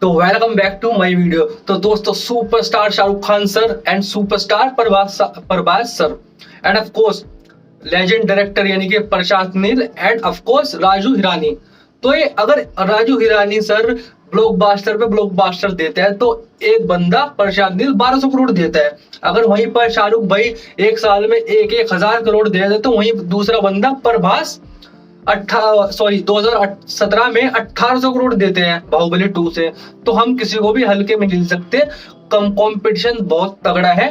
तो welcome back to my video. तो दोस्तों, superstar Shahrukh Khan sir and superstar Prabhas sir and of course legend director यानी कि Prashanth Neel and of course Raju Hirani. तो ये अगर राजू हिरानी सर ब्लॉकबस्टर पे ब्लॉकबस्टर देते हैं तो एक बंदा प्रशांत नील 1200 करोड़ देता है। अगर वहीं पर शाहरुख भाई एक साल में एक हजार करोड़ दे देते तो वहीं दूसरा बंदा प्रभास 2017 में 1800 करोड़ देते हैं बाहुबली 2 से। तो हम किसी को भी हल्के में नहीं ले सकते। कंपटीशन बहुत तगड़ा है।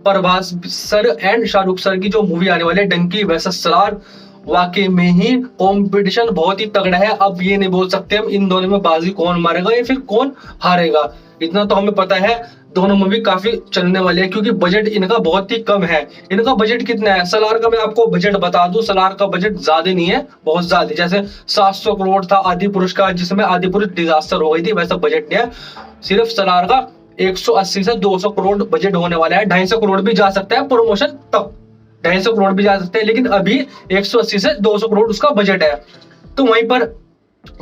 Prabhas sir and Shahrukh sir की जो मूवी आने वाली है डंकी वर्सेस सलार, वाकई में ही कंपटीशन बहुत ही तगड़ा है। अब ये नहीं बोल सकते हम इन दोनों में बाजी कौन मारेगा या फिर कौन हारेगा। इतना तो हमें पता है दोनों मूवी काफी चलने वाले हैं क्योंकि बजट इनका बहुत ही कम है। इनका बजट कितना है? सलार का मैं आपको बजट बता दूं, सलार का बजट ज्यादा नहीं है, बहुत ज्यादा। जैसे 700 करोड़ था आदि पुरुष का, जिसमें आदि पुरुष डिजास्टर हो गई थी, वैसा बजट नहीं है। सिर्फ सलार का 180 से 200 करोड़ बजट होने वाला है। 250 करोड़ भी जा सकता है प्रमोशन तक, 250 करोड़ भी जा सकते हैं, लेकिन अभी 180 से 200 करोड़ उसका बजट है। तो वहीं पर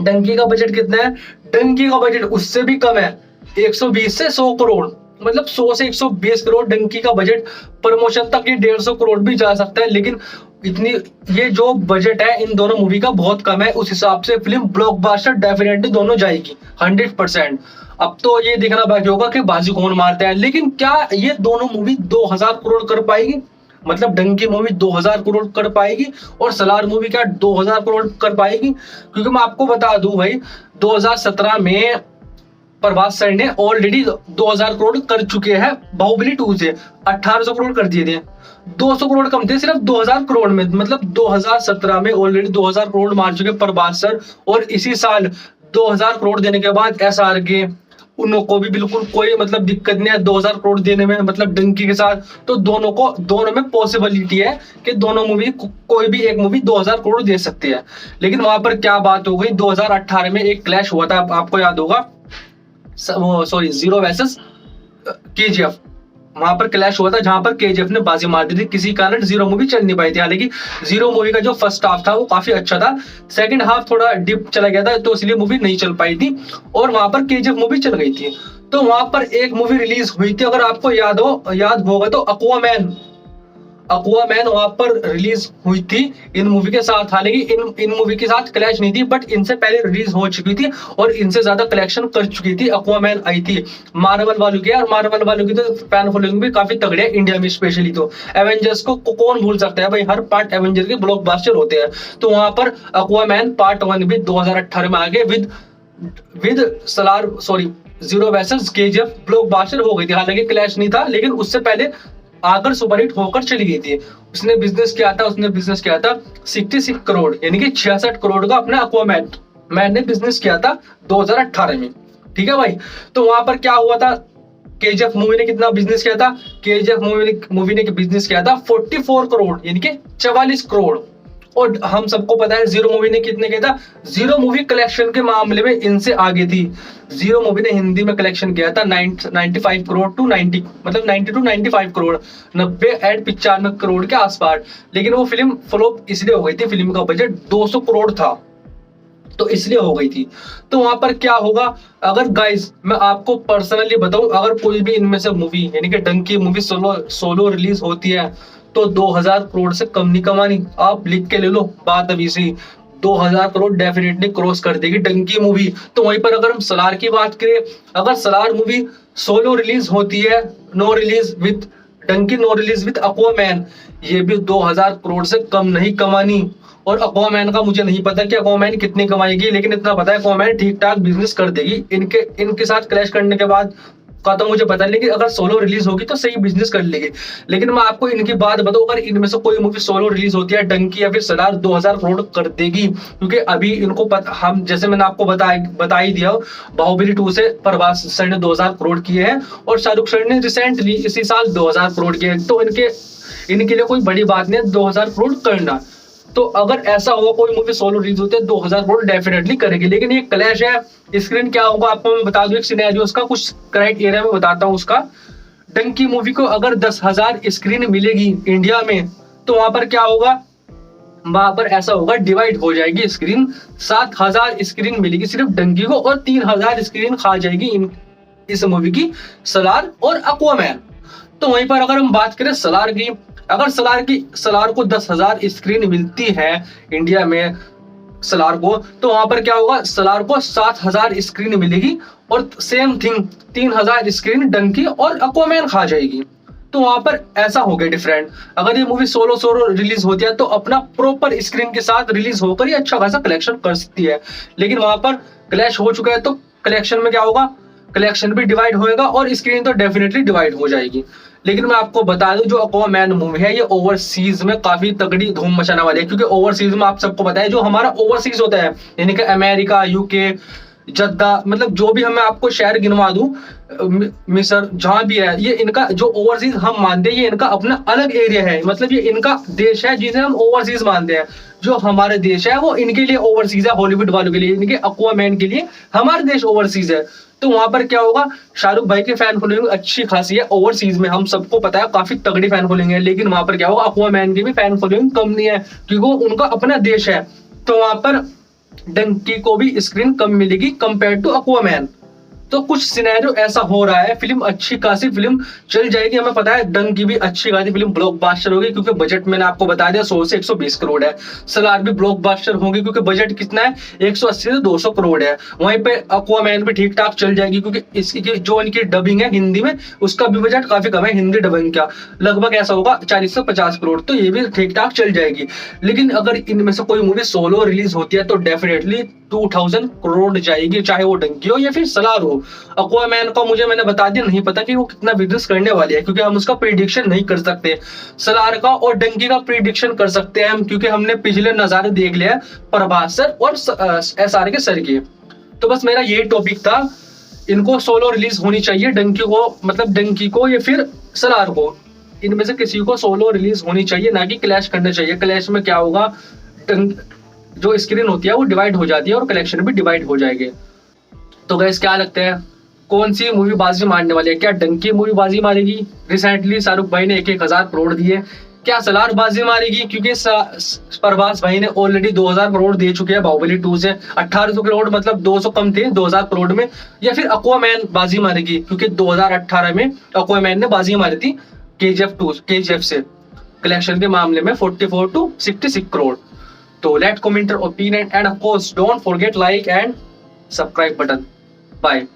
डंकी का बजट कितना है? डंकी का बजट उससे भी कम है, 120 से 100 करोड़, मतलब 100 से 120 करोड़ डंकी का बजट। प्रमोशन तक ये 150 करोड़ भी जा सकता है, लेकिन इतनी ये जो बजट है इन दोनों मूवी का बहुत कम है। उस हिसाब से फिल्म ब्लॉकबस्टर डेफिनेटली दोनों जाएगी 100%। अब तो ये देखना बाकी होगा कि बाजी कौन मारते हैं। लेकिन क्या ये दोनों मूवी 2000 करोड़ कर पाएगी? मतलब डंकी मूवी 2000 करोड़ कर पाएगी और सलार मूवी क्या 2000 करोड़ कर पाएगी? क्योंकि मैं आपको बता दूं भाई, 2017 में प्रभास सर ने ऑलरेडी 2000 करोड़ कर चुके हैं बाहुबली 2 से, 1800 करोड़ कर दिए थे। 200 करोड़ कम थे सिर्फ 2000 करोड़ में, मतलब 2017 में ऑलरेडी 2000 करोड़ मार चुके प्रभास सर। और इसी साल 2000 करोड़ देने के बाद एसआर के उनको भी बिल्कुल कोई मतलब दिक्कत नहीं है 2000 करोड़ देने में, मतलब डंकी के साथ। तो दोनों में पॉसिबिलिटी है कि दोनों मूवी कोई भी एक मूवी 2000 करोड़ दे सकती है। लेकिन वहां पर क्या बात हो गई, 2018 में एक क्लैश हुआ था, आपको याद होगा, जीरो वर्सेस केजीएफ। वहां पर क्लैश हुआ था जहां पर केजीएफ ने बाजी मार दी थी, किसी कारण जीरो मूवी चल नहीं पाई थी। हालांकि जीरो मूवी का जो फर्स्ट हाफ था वो काफी अच्छा था, सेकंड हाफ थोड़ा डिप चला गया था, तो इसलिए मूवी नहीं चल पाई थी और वहां पर केजीएफ मूवी चल गई थी। तो वहां पर एक मूवी रिलीज हुई थी, अगर आपको याद होगा तो अक्वामैन वहां पर रिलीज हुई थी इन मूवी के साथ। हालांकि इन मूवी के साथ क्लैश नहीं थी, बट इनसे पहले रिलीज हो चुकी थी और इनसे ज्यादा कलेक्शन कर चुकी थी। अक्वामैन आई थी मार्वल वालों की, और मार्वल वालों की तो फैन फॉलोइंग भी काफी तगड़ी है इंडिया में स्पेशली। तो एवेंजर्स को कौन भूल सकता है भाई, हर पार्ट एवेंजर के ब्लॉकबस्टर होते हैं। तो वहां पर अक्वामैन पार्ट 1 भी 2018 में आ गए with Salaar zero versus KGF blockbuster हो गई थी। हालांकि क्लैश नहीं था, लेकिन उससे पहले आकर सुपरहिट होकर चली गई थी। उसने बिजनेस किया था 66 करोड़ यानी कि 66 करोड़ का अपना अक्वामैन ने बिजनेस किया था 2018 में। ठीक है भाई। तो वहां पर क्या हुआ था, केजीएफ मूवी ने कितना बिजनेस किया था? केजीएफ मूवी ने बिजनेस किया था 44 करोड़ यानी कि 44 करोड़। और हम सबको पता है जीरो मूवी ने कितने किया था? जीरो मूवी कलेक्शन के मामले में इनसे आगे थी। जीरो मूवी ने हिंदी में कलेक्शन किया था 95 करोड़ टू 90, मतलब 90 टू 95 करोड़, 90 एंड 95 करोड़ के आसपास। लेकिन वो फिल्म फ्लॉप इसलिए हो गई थी, फिल्म का बजट 200 करोड़ था तो इसलिए हो गई थी। तो वहां पर क्या होगा, अगर गाइस मैं आपको पर्सनली बताऊं, अगर कोई भी इनमें से मूवी यानी कि डंकी मूवी सोलो रिलीज होती है तो 2000 करोड़ से कम नहीं कमानी। आप लिख के ले लो बात अभी से, 2000 करोड़ डेफिनेटली क्रॉस कर देगी डंकी मूवी। तो वहीं पर अगर हम सलार की बात करें, अगर सलार मूवी सोलो रिलीज होती है, no release with Dunki, no release with Aquaman, ये भी 2000 करोड़ से कम नहीं कमानी। और अक्वामैन का मुझे नहीं पता कि अक्वामैन कितनी कमाएगी, लेकिन इतना पता है अक्वामैन ठीक ठाक बिजनेस कर देगी। इनके साथ क्लैश करने के बाद का तो मुझे पता नहीं, लेकिन अगर सोलो रिलीज होगी तो सही बिजनेस कर लेगी। लेकिन मैं आपको इनकी बात बताऊं, अगर इनमें से कोई मूवी सोलो रिलीज होती है डंकी या फिर सलार, 2000 करोड़ कर देगी। क्योंकि अभी इनको पता, हम जैसे मैंने आपको बता ही दिया, बाहुबली 2 से प्रभास सर ने 2000 करोड़ किए हैं और शाहरुख सर ने रिसेंटली इसी साल 2000 करोड़ किए। तो इनके लिए कोई बड़ी बात नहीं है 2000 करोड़ करना। तो अगर ऐसा होगा कोई मूवी सोलो रिलीज होती है 2000 करोड़ डेफिनेटली करेगी। लेकिन ये क्लैश है, स्क्रीन क्या होगा आपको मैं बता दूं, एक सिनेरियो उसका कुछ क्राइटेरिया में बताता हूं उसका। डंकी मूवी को अगर 10,000 स्क्रीन मिलेगी इंडिया में तो वहां पर क्या होगा, वहां पर ऐसा होगा, डिवाइड हो जाएगी स्क्रीन, 7,000 स्क्रीन मिलेगी सिर्फ डंकी को और 3,000 स्क्रीन खा जाएगी इस मूवी की सलार और एक्वामैन। तो वहीं पर अगर हम बात करें सलार की, अगर सलार को 10,000 स्क्रीन मिलती है इंडिया में सलार को, तो वहां पर क्या होगा, सलार को 7,000 स्क्रीन मिलेगी और सेम थिंग 3,000 स्क्रीन डंकी और एक्वामैन खा जाएगी। तो वहां पर ऐसा हो गया डिफरेंट। अगर ये मूवी सोलो रिलीज होती है तो अपना प्रॉपर स्क्रीन के साथ रिलीज होकर ये अच्छा खासा कलेक्शन कर सकती है, लेकिन वहां पर क्लैश हो चुका है तो कलेक्शन में क्या होगा, कलेक्शन भी डिवाइड होएगा और स्क्रीन तो डेफिनेटली डिवाइड हो जाएगी। लेकिन मैं आपको बता दूं जो एक्वामैन मूवी है ये ओवरसीज में काफी तगड़ी धूम मचाने वाली है, क्योंकि ओवरसीज में आप सबको पता है जो हमारा ओवरसीज होता है, यानी कि अमेरिका, यूके, जद्दा, मतलब जो भी मैं आपको शहर गिनवा दूं, मिस्र, जहां भी है, ये इनका जो ओवरसीज हम मानते हैं ये इनका अपना अलग एरिया है, मतलब ये इनका देश है जिसे हम ओवरसीज मानते हैं। जो हमारे देश है वो इनके लिए ओवरसीज है, हॉलीवुड वालों के लिए, इनके एक्वामैन के लिए हमारे देश ओवरसीज है। तो वहां पर क्या होगा, शाहरुख भाई की फैन फॉलोइंग अच्छी खासी है ओवरसीज में, हम सबको पता है काफी तगड़ी फैन फॉलोइंग है, लेकिन वहां पर क्या होगा, एक्वामैन की भी फैन फॉलोइंग कम नहीं है क्योंकि वो उनका अपना देश है। तो वहां पर डंकी को भी स्क्रीन कम मिलेगी कंपेयर टू एक्वामैन। तो कुछ सिनेरियो ऐसा हो रहा है, फिल्म अच्छी खासी फिल्म चल जाएगी, हमें पता है डंकी भी अच्छी खासी फिल्म ब्लॉकबस्टर होगी क्योंकि बजट मैंने आपको बता दिया 100 से 120 करोड़ है। सलार भी ब्लॉकबस्टर होगी क्योंकि बजट कितना है, 180 से 200 करोड़ है। वहीं पे एक्वामैन भी ठीक ठाक चल जाएगी क्योंकि इसकी जो इनकी डबिंग है हिंदी में उसका भी बजट काफी कम है, हिंदी डबिंग का लगभग ऐसा होगा 40 से 50 करोड़, तो ये भी ठीक ठाक चल जाएगी। लेकिन अगर इनमें से कोई मूवी सोलो रिलीज होती है तो डेफिनेटली 2000 करोड़ जाएगी, चाहे वो डंकी हो या फिर सलार हो। एक्वामैन का मैंने बता दिया नहीं पता कि वो कितना बिजनेस करने वाली है क्योंकि हम उसका प्रिडिक्शन नहीं कर सकते। सलार का और डंकी का प्रिडिक्शन कर सकते हैं हम क्योंकि हमने पिछले नजारे देख लिया है प्रभास सर और SR के सर के। तो बस मेरा यही टॉपिक था, इनको सोलो रिलीज होनी चाहिए, डंकी को मतलब डंकी को या फिर सलार को, इनमें से किसी को सोलो रिलीज होनी चाहिए, ना कि क्लैश करना चाहिए। क्लैश में क्या होगा, जो स्क्रीन होती है वो डिवाइड हो जाती है और कलेक्शन भी डिवाइड हो जाएंगे। तो गाइस क्या लगता है कौन सी मूवी बाजी मारने वाली है, क्या डंकी मूवी बाजी मारेगी, रिसेंटली शाहरुख भाई ने 1,000 करोड़ दिए, क्या सलार बाजी मारेगी क्योंकि प्रभास भाई ने ऑलरेडी 2,000 करोड़ दे चुके हैं बाहुबली 2 से, 1,800 करोड़ मतलब 200 कम थे 2,000 करोड़ में, या फिर एक्वामैन बाजी मारेगी क्योंकि 2018 में एक्वामैन ने बाजी मारी थी KGF से कलेक्शन के मामले में 44 to 66 करोड़। तो let comment your opinion and of course don't forget like and subscribe button. Bye.